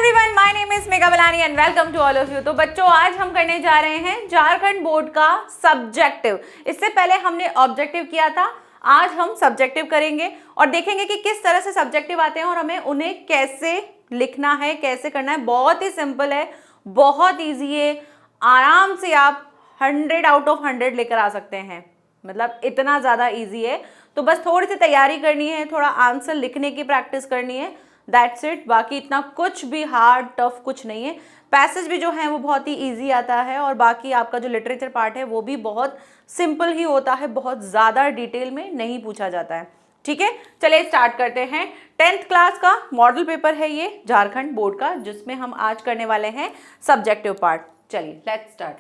Everyone, my name is Megha Balani and welcome to all of you. तो बच्चों, आज हम करने जा रहे हैं झारखंड बोर्ड का सब्जेक्टिव। इससे पहले हमने ऑब्जेक्टिव किया था, आज हम सब्जेक्टिव करेंगे और देखेंगे कि किस तरह से सब्जेक्टिव आते हैं और हमें उन्हें कैसे लिखना है, कैसे करना है। बहुत ही सिंपल है, बहुत ईजी है, आराम से आप 100 आउट ऑफ 100 लेकर आ सकते हैं। मतलब इतना ज़्यादा ईजी है। तो बस थोड़ी सी तैयारी करनी है, थोड़ा आंसर लिखने की प्रैक्टिस करनी है, दैट्स इट। बाकी इतना कुछ भी हार्ड टफ कुछ नहीं है। पैसेज भी जो है वो बहुत ही इजी आता है और बाकी आपका जो लिटरेचर पार्ट है वो भी बहुत सिंपल ही होता है, बहुत ज़्यादा डिटेल में नहीं पूछा जाता है। ठीक है, चलिए स्टार्ट करते हैं। 10th क्लास का मॉडल पेपर है ये झारखंड बोर्ड का, जिसमें हम आज करने वाले हैं सब्जेक्टिव पार्ट। चलिए लेट्स स्टार्ट।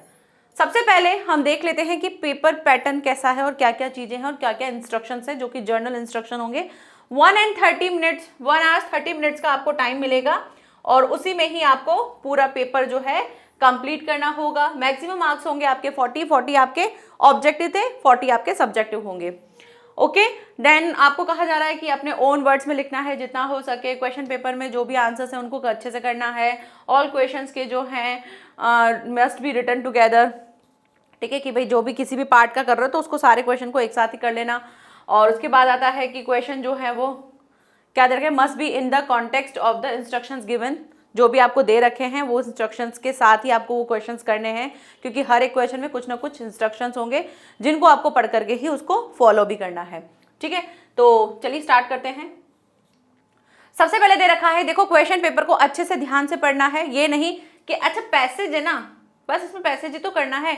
सबसे पहले हम देख लेते हैं कि पेपर पैटर्न कैसा है और क्या क्या चीज़ें हैं और क्या क्या इंस्ट्रक्शंस हैं, जो कि जर्नल इंस्ट्रक्शन होंगे। 1 आवर्स 30 मिनट्स का आपको टाइम मिलेगा और उसी में ही आपको पूरा पेपर जो है कंप्लीट करना होगा। मैक्सिमम मार्क्स होंगे आपके 40 आपके ऑब्जेक्टिव थे, 40 आपके सब्जेक्टिव होंगे। ओके, देन आपको कहा जा रहा है कि अपने ओन वर्ड्स में लिखना है जितना हो सके। क्वेश्चन पेपर में जो भी आंसर्स हैं उनको अच्छे से करना है। ऑल क्वेश्चंस के जो हैं मस्ट बी रिटन टुगेदर। ठीक है, कि भाई जो भी किसी भी पार्ट का कर रहे हो तो उसको सारे क्वेश्चन को एक साथ ही कर लेना। और उसके बाद आता है कि क्वेश्चन जो है वो क्या दे रखे हैं, must be in the context of the instructions given. जो भी आपको दे रखे हैं वो इंस्ट्रक्शंस के साथ ही आपको वो क्वेश्चंस करने हैं, क्योंकि हर एक क्वेश्चन में कुछ ना कुछ इंस्ट्रक्शंस होंगे जिनको आपको पढ़ करके ही उसको फॉलो भी करना है। ठीक है, तो चलिए स्टार्ट करते हैं। सबसे पहले दे रखा है, देखो क्वेश्चन पेपर को अच्छे से ध्यान से पढ़ना है। ये नहीं कि अच्छा पैसेज है ना, बस इसमें पैसेज ही तो करना है।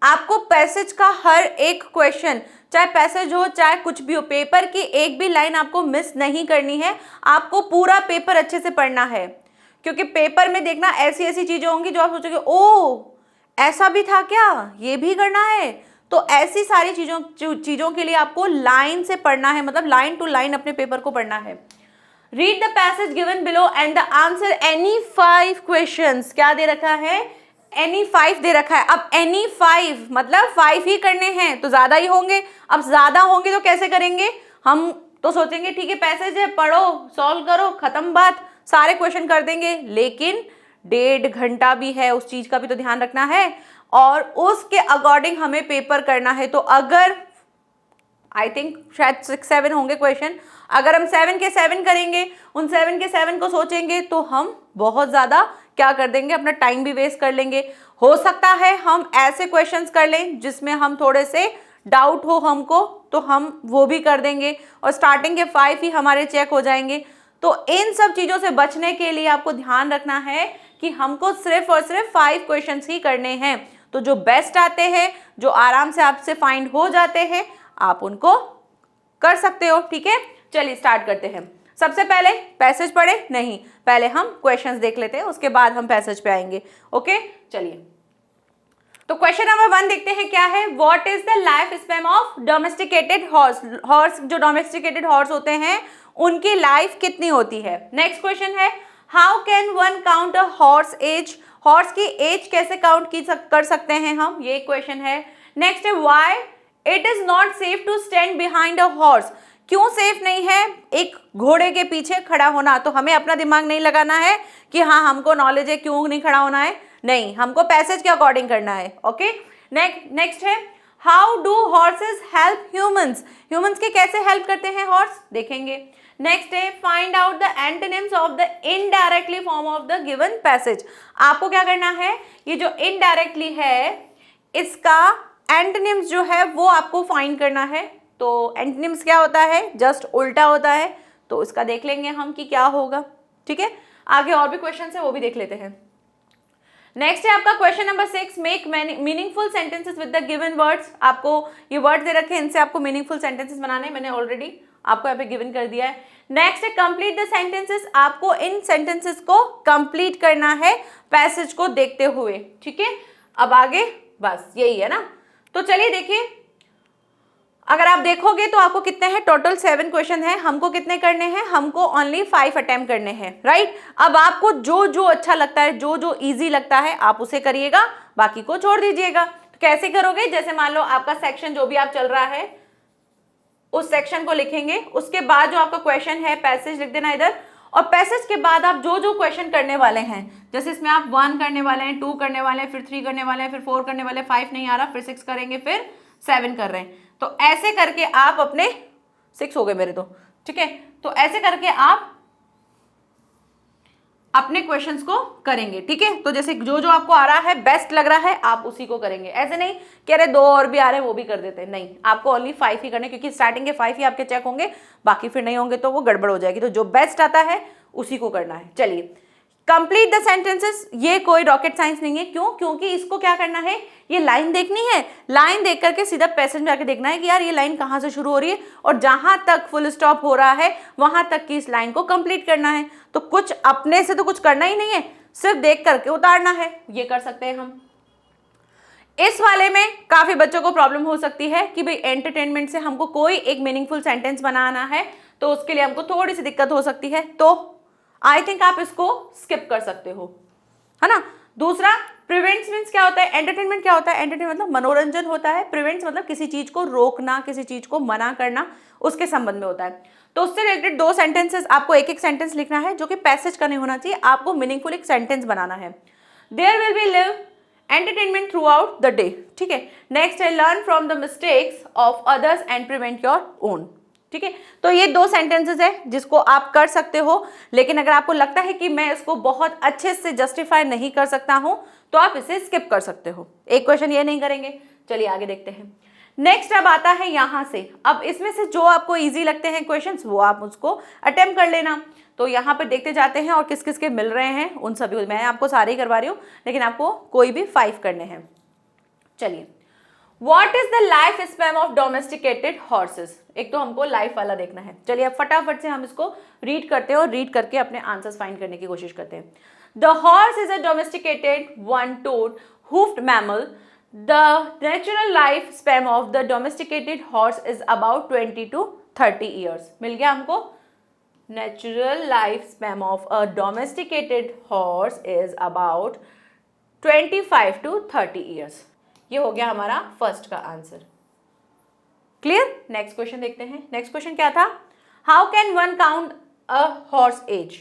आपको पैसेज का हर एक क्वेश्चन, चाहे पैसेज हो चाहे कुछ भी हो, पेपर की एक भी लाइन आपको मिस नहीं करनी है। आपको पूरा पेपर अच्छे से पढ़ना है, क्योंकि पेपर में देखना ऐसी ऐसी चीजें होंगी जो आप सोचोगे ओ ऐसा भी था क्या, ये भी करना है। तो ऐसी सारी चीजों के लिए आपको लाइन से पढ़ना है, मतलब लाइन टू लाइन अपने पेपर को पढ़ना है। Read the passage given below and the answer any 5 questions. क्या दे रखा है, एनी 5 दे रखा है। अब एनी 5 मतलब 5 ही करने हैं, तो ज्यादा ही होंगे। अब ज्यादा होंगे तो कैसे करेंगे, हम तो सोचेंगे ठीक है पैसेज है, पढ़ो सॉल्व करो खत्म बात, सारे क्वेश्चन कर देंगे। लेकिन 1.5 घंटा भी है, उस चीज का भी तो ध्यान रखना है और उसके अकॉर्डिंग हमें पेपर करना है। तो अगर आई थिंक शायद 6-7 होंगे क्वेश्चन, अगर हम 7 के 7 करेंगे, उन 7 के 7 को सोचेंगे, तो हम बहुत ज़्यादा क्या कर देंगे, अपना टाइम भी वेस्ट कर लेंगे। हो सकता है हम ऐसे क्वेश्चंस कर लें जिसमें हम थोड़े से डाउट हो हमको, तो हम वो भी कर देंगे और स्टार्टिंग के 5 ही हमारे चेक हो जाएंगे। तो इन सब चीज़ों से बचने के लिए आपको ध्यान रखना है कि हमको सिर्फ और सिर्फ 5 क्वेश्चंस ही करने हैं। तो जो बेस्ट आते हैं, जो आराम से आपसे फाइंड हो जाते हैं, आप उनको कर सकते हो। ठीक है, चलिए स्टार्ट करते हैं। सबसे पहले पैसेज पढ़े नहीं, पहले हम क्वेश्चंस देख लेते हैं, उसके बाद हम पैसेज पे आएंगे। ओके, चलिए तो क्वेश्चन नंबर 1 देखते हैं क्या है। What is the life span of domesticated horse. Horse, जो डोमेस्टिकेटेड हॉर्स होते हैं उनकी लाइफ कितनी होती है। नेक्स्ट क्वेश्चन है, how can one count a horse age. Horse की एज कैसे काउंट कर सकते हैं हम, ये क्वेश्चन है। नेक्स्ट है, why it is not safe to stand behind a horse. क्यों सेफ नहीं है एक घोड़े के पीछे खड़ा होना। तो हमें अपना दिमाग नहीं लगाना है कि हाँ हमको नॉलेज है क्यों नहीं खड़ा होना है, नहीं, हमको पैसेज के अकॉर्डिंग करना है। ओके, नेक्स्ट है, how do horses help humans. Humans के कैसे हेल्प करते हैं हॉर्स, देखेंगे। नेक्स्ट है, find out the antonyms of the indirectly form of the given passage. आपको क्या करना है, ये जो इनडायरेक्टली है इसका एंटोनिम्स जो है वो आपको फाइंड करना है। तो एंटोनिम्स क्या होता है, जस्ट उल्टा होता है। तो इसका देख लेंगे हम कि क्या होगा। ठीक है, आगे और भी क्वेश्चन है वो भी देख लेते हैं। नेक्स्ट है आपका question number 6, make meaningful sentences with the given words. आपको ये वर्ड दे रखे हैं, इनसे आपको मीनिंगफुल सेंटेंसेस बनाने हैं, मैंने ऑलरेडी आपको यहाँ पे गिवन कर दिया है। नेक्स्ट है, कंप्लीट द सेंटेंसेस। आपको इन सेंटेंसेस को कंप्लीट करना है पैसेज को देखते हुए। ठीक है, अब आगे बस यही है ना। तो चलिए देखिए, अगर आप देखोगे तो आपको कितने हैं, टोटल 7 क्वेश्चन हैं। हमको कितने करने हैं, हमको ओनली 5 अटेम्प्ट करने हैं, राइट। अब आपको जो जो अच्छा लगता है, जो जो इजी लगता है आप उसे करिएगा, बाकी को छोड़ दीजिएगा। तो कैसे करोगे, जैसे मान लो आपका सेक्शन जो भी आप चल रहा है उस सेक्शन को लिखेंगे, उसके बाद जो आपका क्वेश्चन है पैसेज लिख देना इधर, और पैसेज के बाद आप जो जो क्वेश्चन करने वाले हैं, जैसे इसमें आप 1 करने वाले हैं, 2 करने वाले हैं, फिर 3 करने वाले हैं, फिर 4 करने वाले हैं, 5 नहीं आ रहा, फिर 6 करेंगे, फिर 7 कर रहे हैं, तो ऐसे करके आप अपने 6 हो गए मेरे तो, ठीक है, तो ऐसे करके आप अपने क्वेश्चंस को करेंगे, ठीक है। तो जैसे जो जो आपको आ रहा है, बेस्ट लग रहा है, आप उसी को करेंगे। ऐसे नहीं कि अरे 2 और भी आ रहे हैं वो भी कर देते हैं, नहीं, आपको ओनली 5 ही करने, क्योंकि स्टार्टिंग के 5 ही आपके चेक होंगे, बाकी फिर नहीं होंगे तो वो गड़बड़ हो जाएगी। तो जो बेस्ट आता है उसी को करना है। चलिए, कंप्लीट द सेंटेंसेस, ये कोई रॉकेट साइंस नहीं है। क्यों? क्योंकि इसको क्या करना है, ये लाइन देखनी है, लाइन देख करके सीधा पैसेज में जाके देखना है कि यार ये लाइन कहाँ से शुरू हो रही है और जहां तक फुल स्टॉप हो रहा है वहां तक की इस लाइन को कंप्लीट करना है। तो कुछ अपने से तो कुछ करना ही नहीं है, सिर्फ देख करके उतारना है, ये कर सकते हैं हम। इस वाले में काफी बच्चों को प्रॉब्लम हो सकती है कि भाई एंटरटेनमेंट से हमको कोई एक मीनिंगफुल सेंटेंस बनाना है, तो उसके लिए हमको थोड़ी सी दिक्कत हो सकती है, तो आई थिंक आप इसको स्किप कर सकते हो, है ना। दूसरा, प्रिवेंट्स मीन्स क्या होता है, एंटरटेनमेंट क्या होता है, एंटरटेनमेंट मतलब मनोरंजन होता है, प्रिवेंट्स मतलब किसी चीज को रोकना, किसी चीज को मना करना, उसके संबंध में होता है। तो उससे रिलेटेड 2 सेंटेंसेस, आपको एक एक सेंटेंस लिखना है जो कि पैसेज का नहीं होना चाहिए, आपको मीनिंगफुल एक सेंटेंस बनाना है। There will be live entertainment throughout the day, ठीक है। नेक्स्ट है learn from the mistakes of others and prevent your own, ठीक है। तो ये 2 सेंटेंसेस है जिसको आप कर सकते हो, लेकिन अगर आपको लगता है कि मैं इसको बहुत अच्छे से जस्टिफाई नहीं कर सकता हूं तो आप इसे स्किप कर सकते हो, एक क्वेश्चन ये नहीं करेंगे। चलिए आगे देखते हैं। नेक्स्ट अब आता है यहां से, अब इसमें से जो आपको इजी लगते हैं क्वेश्चंस वो आप उसको अटेम्प्ट कर लेना। तो यहाँ पे देखते जाते हैं और किस किस के मिल रहे हैं, उन सभी मैं आपको सारे ही करवा रही हूँ, लेकिन आपको कोई भी 5 करने हैं। चलिए, What is the life span of domesticated horses, एक तो हमको लाइफ वाला देखना है। चलिए अब फटाफट से हम इसको रीड करते हैं और रीड करके अपने आंसर्स फाइंड करने की कोशिश करते हैं। The horse is a domesticated one toed hoofed mammal. The natural life span of the domesticated horse is about 20 to 30 years. मिल गया हमको। Natural life span of a domesticated horse is about 25 to 30 years. ये हो गया हमारा first का answer. Clear? Next question देखते हैं। Next question क्या था? How can one count a horse age?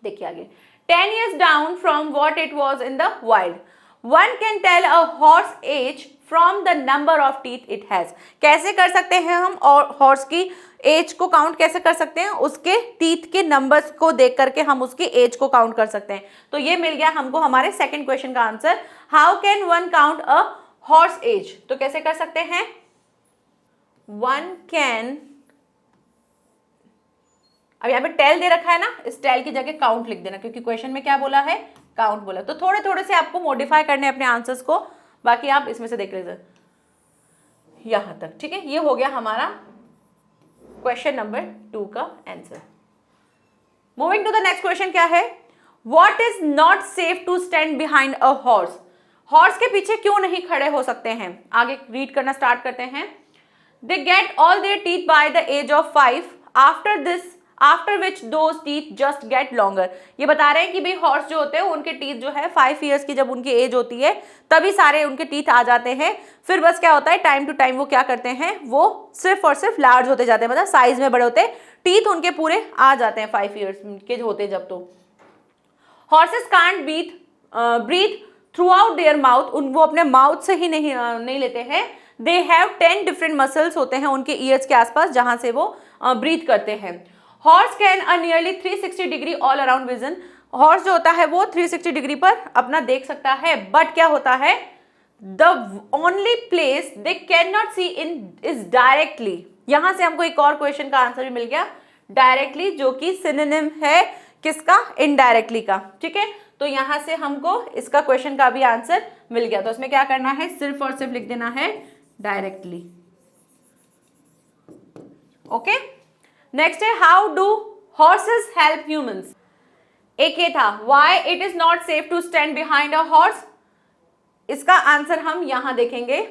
देखिए आगे, 10 years down from what it was in the wild. One can tell a horse age from the number of teeth it has. कैसे कर सकते हैं हम और हॉर्स की एज को काउंट कैसे कर सकते हैं? उसके टीथ के नंबर्स को देख करके हम उसकी एज को काउंट कर सकते हैं। तो ये मिल गया हमको हमारे सेकंड क्वेश्चन का answer. How can one count a horse age? तो कैसे कर सकते हैं? वन कैन, अब यहाँ पे टेल दे रखा है ना, इस टेल की जगह काउंट लिख देना, क्योंकि क्वेश्चन में क्या बोला है? काउंट बोला। तो थोड़े थोड़े से आपको मॉडिफाई करने अपने आंसर्स को, बाकी आप इसमें से देख लीजिए यहां तक, ठीक है। ये हो गया हमारा क्वेश्चन नंबर 2 का answer. Moving to the next question क्या है? What is not safe to stand behind a horse? Horse के पीछे क्यों नहीं खड़े हो सकते हैं? आगे रीड करना स्टार्ट करते हैं। They get all their teeth by the age of 5, after which those teeth just get longer. ये बता रहे हैं कि भाई हॉर्स जो होते हैं उनके टीथ जो है 5 ईयर्स की जब उनकी एज होती है तभी सारे उनके टीथ आ जाते हैं। फिर बस क्या होता है, टाइम टू टाइम वो क्या करते हैं, वो सिर्फ और सिर्फ लार्ज होते जाते हैं, मतलब साइज में बड़े होते हैं, टीथ उनके पूरे आ जाते हैं 5 ईयर्स के होते जब। तो horses can't breathe through out their mouth, वो अपने माउथ से ही नहीं लेते हैं। दे हैव 10 डिफरेंट मसल्स होते हैं उनके ईयर्स के आसपास जहां से वो ब्रीथ करते हैं। Horse can a nearly 360 degree all around vision. Horse जो होता है वो 360 डिग्री पर अपना देख सकता है, बट क्या होता है, the only place they can not see in is directly. यहां से हमको एक और क्वेश्चन का आंसर भी मिल गया, डायरेक्टली, जो कि सिनोनिम है किसका? इनडायरेक्टली का, ठीक है। तो यहां से हमको इसका क्वेश्चन का भी आंसर मिल गया। तो इसमें क्या करना है, सिर्फ और सिर्फ लिख देना है डायरेक्टली। ओके, नेक्स्ट है how do horses help humans? एक ये था, why it is not safe to stand behind a horse. इसका आंसर हम यहां देखेंगे।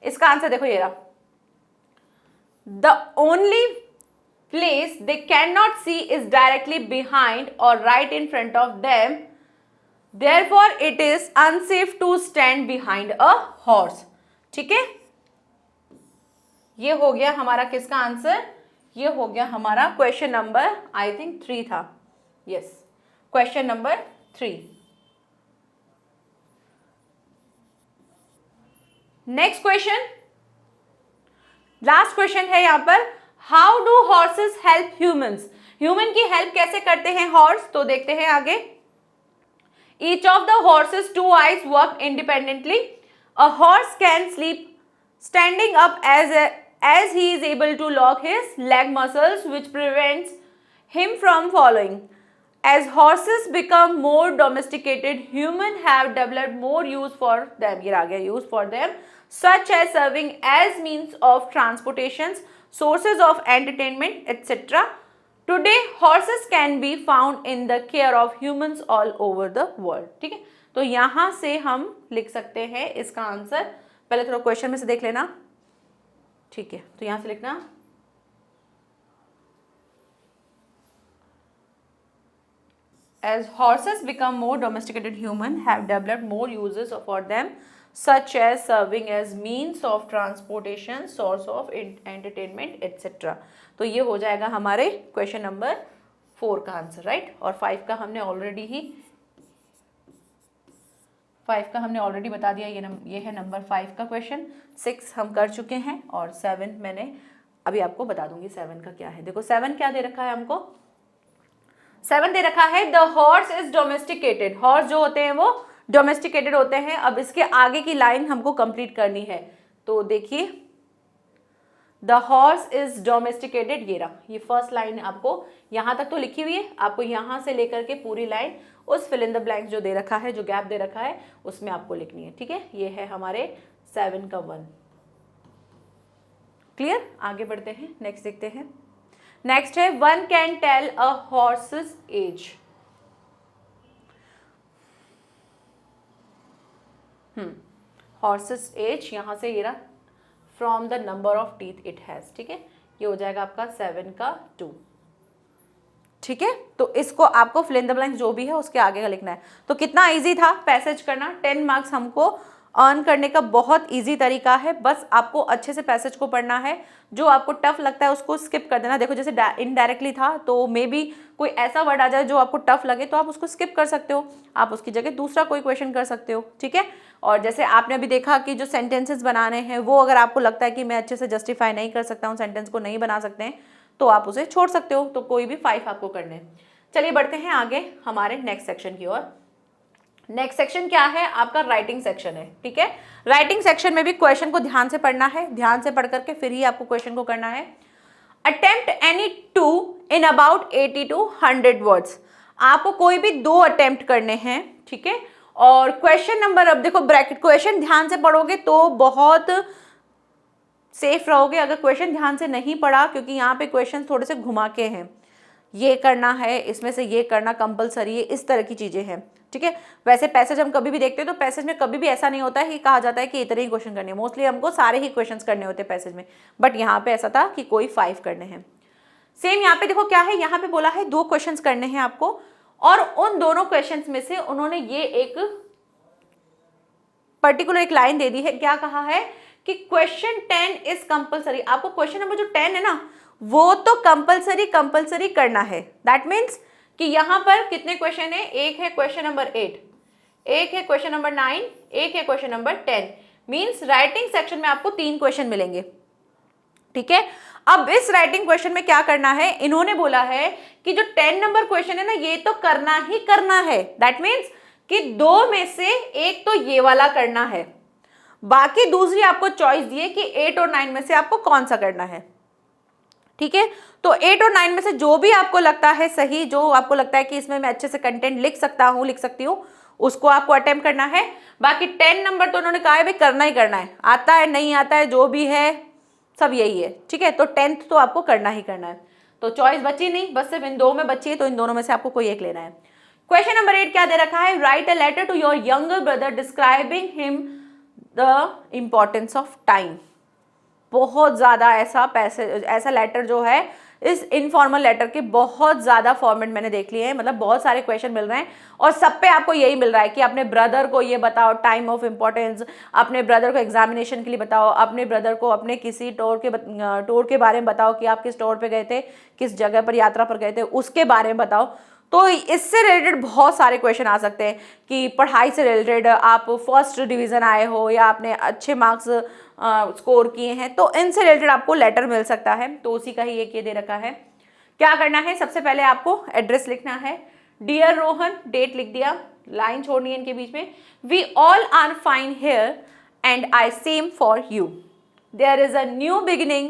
इसका आंसर देखो ये रहा, the only place they cannot see is directly behind or right in front of them, therefore it is unsafe to stand behind a horse। ठीक है, ये हो गया हमारा किसका आंसर? ये हो गया हमारा क्वेश्चन नंबर आई थिंक 3 था, yes question number 3। Next question, last question है यहाँ पर, how do horses help humans, human की हेल्प कैसे करते हैं हॉर्स, तो देखते हैं आगे। Each of the horses two eyes work independently, a horse can sleep standing up as he is able to lock his leg muscles which prevents him from falling. As horses become more domesticated, humans have developed more use for them. ये आ गया use for them, such as serving as means of transportation, sources of entertainment, etc. Today, horses can be found in the care of humans all over the world. ठीक है, तो यहाँ से हम लिख सकते हैं इसका आंसर। पहले थोड़ा क्वेश्चन में से देख लेना, ठीक है, तो यहां से लिखना as horses become more domesticated, humans have developed more uses for them such as serving as means of transportation, source of entertainment, etc. तो ये हो जाएगा हमारे क्वेश्चन नंबर 4 का आंसर, राइट। और 5 का हमने ऑलरेडी बता दिया, ये है नंबर 5 का क्वेश्चन। 6 हम कर चुके हैं और 7 मैंने अभी आपको बता दूंगी 7 का क्या है। देखो 7 क्या दे रखा है हमको, 7 दे रखा है the horse is domesticated, horse जो होते हैं वो डोमेस्टिकेटेड होते हैं। अब इसके आगे की लाइन हमको कंप्लीट करनी है, तो देखिए द हॉर्स इज डोमेस्टिकेटेड, ये रहा, ये फर्स्ट लाइन आपको यहां तक तो लिखी हुई है, आपको यहां से लेकर के पूरी लाइन उस फिल इन द ब्लैंक्स जो दे रखा है, जो गैप दे रखा है, उसमें आपको लिखनी है, ठीक है। ये है हमारे 7 का 1। क्लियर, आगे बढ़ते हैं, नेक्स्ट देखते हैं। नेक्स्ट है one can tell a horse's age. Horse's age यहां से ये रहा, from the number of teeth it has, ठीक है, ये हो जाएगा आपका 7 का 2, ठीक है। तो इसको आपको फिल इन द ब्लैंक्स जो भी है उसके आगे का लिखना है। तो कितना इजी था पैसेज करना, 10 मार्क्स हमको अर्न करने का बहुत इजी तरीका है। बस आपको अच्छे से पैसेज को पढ़ना है, जो आपको टफ लगता है उसको स्किप कर देना। देखो जैसे इनडायरेक्टली था, तो मे बी कोई ऐसा वर्ड आ जाए जो आपको टफ लगे तो आप उसको स्किप कर सकते हो, आप उसकी जगह दूसरा कोई क्वेश्चन कर सकते हो, ठीक है। और जैसे आपने अभी देखा कि जो सेंटेंसेस बनाने हैं वो अगर आपको लगता है कि मैं अच्छे से जस्टिफाई नहीं कर सकता हूँ, सेंटेंस को नहीं बना सकते हैं, तो आप उसे छोड़ सकते हो। तो कोई भी 5 आपको करने हैं। चलिए बढ़ते हैं आगे हमारे नेक्स्ट सेक्शन की ओर। नेक्स्ट सेक्शन क्या है आपका, राइटिंग सेक्शन है, ठीक है। राइटिंग सेक्शन में भी क्वेश्चन को ध्यान से पढ़ना है, ध्यान से पढ़ करके फिर ही आपको क्वेश्चन को करना है। Attempt any 2 in about 80 to 100 words, आपको कोई भी 2 अटेम्प्ट करने हैं, ठीक है। और क्वेश्चन नंबर, अब देखो ब्रैकेट, क्वेश्चन ध्यान से पढ़ोगे तो बहुत सेफ रहोगे। अगर क्वेश्चन ध्यान से नहीं पढ़ा, क्योंकि यहाँ पे क्वेश्चन थोड़े से घुमा के हैं, ये करना है, इसमें से ये करना कंपलसरी है, इस तरह की चीजें हैं, ठीक है। वैसे पैसेज हम कभी भी देखते हैं तो पैसेज में कभी भी ऐसा नहीं होता है कि कहा जाता है कि इतने ही क्वेश्चन करने हैं, मोस्टली हमको सारे ही क्वेश्चंस करने होते हैं पैसेज में, बट यहाँ पे ऐसा था कि कोई 5 करने हैं। सेम यहाँ पे देखो क्या है, यहाँ पे बोला है 2 क्वेश्चंस करने हैं आपको, और उन दोनों क्वेश्चंस में से उन्होंने ये एक पर्टिकुलर एक लाइन दे दी है, क्या कहा है कि क्वेश्चन 10 इज कंपलसरी। आपको क्वेश्चन नंबर जो 10 है ना, वो तो कंपलसरी करना है। दैट मीन्स कि यहां पर कितने क्वेश्चन है, एक है क्वेश्चन नंबर 8, एक है क्वेश्चन नंबर 9, एक है question number 10। Means writing section में आपको 3 क्वेश्चन मिलेंगे, ठीक है। अब इस राइटिंग क्वेश्चन में क्या करना है, इन्होंने बोला है कि जो 10 नंबर क्वेश्चन है ना, ये तो करना ही करना है। दैट मीन्स कि 2 में से एक तो ये वाला करना है, बाकी दूसरी आपको चॉइस दी है कि 8 और 9 में से आपको कौन सा करना है, ठीक है। तो 8 और 9 में से जो भी आपको लगता है सही, जो आपको लगता है कि इसमें मैं अच्छे से कंटेंट लिख सकता हूं, लिख सकती हूं, उसको आपको अटेम्प्ट करना है। बाकी 10 नंबर तो उन्होंने कहा है भाई करना ही करना है, आता है नहीं आता है जो भी है सब यही है, ठीक है। तो 10th तो आपको करना ही करना है। तो चॉइस बची नहीं, बस सिर्फ इन 2 में बची है, तो इन दोनों में से आपको कोई एक लेना है। क्वेश्चन नंबर 8 क्या दे रखा है, write a letter to your younger brother describing him the importance of time. बहुत ज्यादा ऐसा लेटर जो है इस इनफॉर्मल लेटर के बहुत ज़्यादा फॉर्मेट मैंने देख लिए हैं, मतलब बहुत सारे क्वेश्चन मिल रहे हैं और सब पे आपको यही मिल रहा है कि अपने ब्रदर को ये बताओ, टाइम ऑफ इम्पोर्टेंस, अपने ब्रदर को एग्जामिनेशन के लिए बताओ, अपने ब्रदर को अपने किसी टूर के बारे में बताओ कि आप किस टूर पे गए थे, किस जगह पर यात्रा पर गए थे, उसके बारे में बताओ। तो इससे रिलेटेड बहुत सारे क्वेश्चन आ सकते हैं कि पढ़ाई से रिलेटेड, आप फर्स्ट डिवीज़न आए हो या आपने अच्छे मार्क्स स्कोर किए हैं, तो इनसे रिलेटेड आपको लेटर मिल सकता है। तो उसी का ही एक ये दे रखा है। क्या करना है, सबसे पहले आपको एड्रेस लिखना है। डियर रोहन, डेट लिख दिया, लाइन छोड़नी है इनके बीच में। We all are fine here and I same for you. There is a new beginning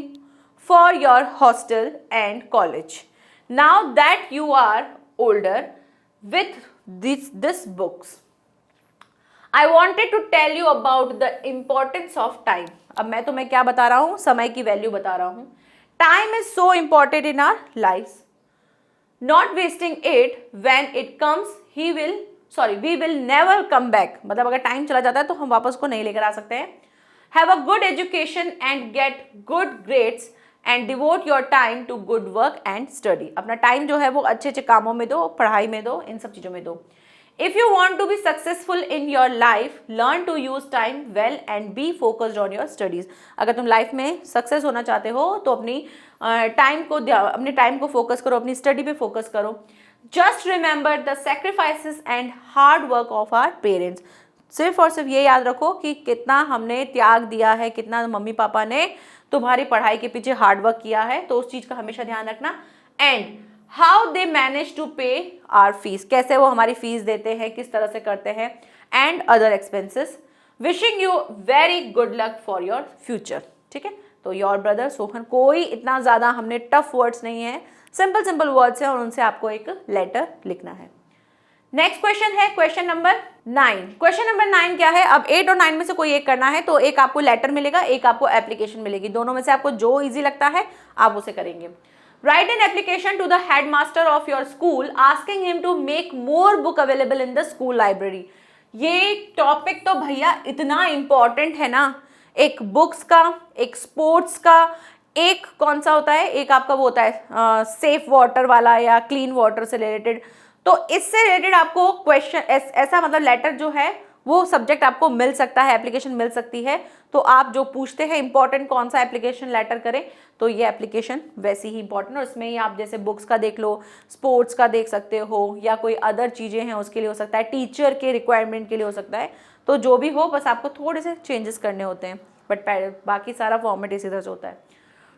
for your hostel and college. Now that you are older with this books, I wanted to tell you about the importance of time. अब मैं तुम्हें क्या बता रहा हूं, समय की value बता रहा हूं। Time is so important in our lives. Not wasting it when it comes, we will never come back. मतलब अगर टाइम चला जाता है तो हम वापस को नहीं लेकर आ सकते हैं। Have a good education and get good grades and devote your time to good work and study. अपना टाइम जो है वो अच्छे अच्छे कामों में दो, पढ़ाई में दो, इन सब चीज़ों में दो। If you want to be successful in your life, learn to use time well and be focused on your studies. अगर तुम लाइफ में सक्सेस होना चाहते हो तो अपने टाइम को फोकस करो, अपनी स्टडी पे फोकस करो। Just remember the sacrifices and hard work of our parents. सिर्फ और सिर्फ ये याद रखो कि कितना हमने त्याग दिया है, कितना मम्मी पापा ने तुम्हारी पढ़ाई के पीछे हार्डवर्क किया है, तो उस चीज का हमेशा ध्यान रखना। And how they manage to pay our fees, कैसे वो हमारी फीस देते हैं, किस तरह से करते हैं, and other expenses. Wishing you very good luck for your future. ठीक है, तो योर ब्रदर सोहन। कोई इतना ज्यादा हमने टफ वर्ड्स नहीं है, सिंपल वर्ड्स हैं और उनसे आपको एक लेटर लिखना है। नेक्स्ट क्वेश्चन है क्वेश्चन नंबर 9। क्वेश्चन नंबर 9 क्या है, अब 8 और 9 में से कोई एक करना है, तो एक आपको लेटर मिलेगा, एक आपको एप्लीकेशन मिलेगी। दोनों में से आपको जो इजी लगता है आप उसे करेंगे। Write an application to the headmaster of your school asking him to make more book available in the school library. ये टॉपिक तो भैया इतना इंपॉर्टेंट है ना, एक बुक्स का, एक स्पोर्ट्स का, एक कौन सा होता है, एक आपका वो होता है सेफ वाटर वाला या क्लीन वाटर से रिलेटेड। तो इससे रिलेटेड आपको क्वेश्चन ऐसा मतलब लेटर जो है वो सब्जेक्ट आपको मिल सकता है, एप्लीकेशन मिल सकती है। तो आप जो पूछते हैं इंपॉर्टेंट कौन सा एप्लीकेशन लेटर करें, तो ये एप्लीकेशन वैसी ही इंपॉर्टेंट, और इसमें ही आप जैसे बुक्स का देख लो, स्पोर्ट्स का देख सकते हो, या कोई अदर चीज़ें हैं उसके लिए हो सकता है, टीचर के रिक्वायरमेंट के लिए हो सकता है। तो जो भी हो, बस आपको थोड़े से चेंजेस करने होते हैं, बट बाकी सारा फॉर्मेट इसी तरह से होता है।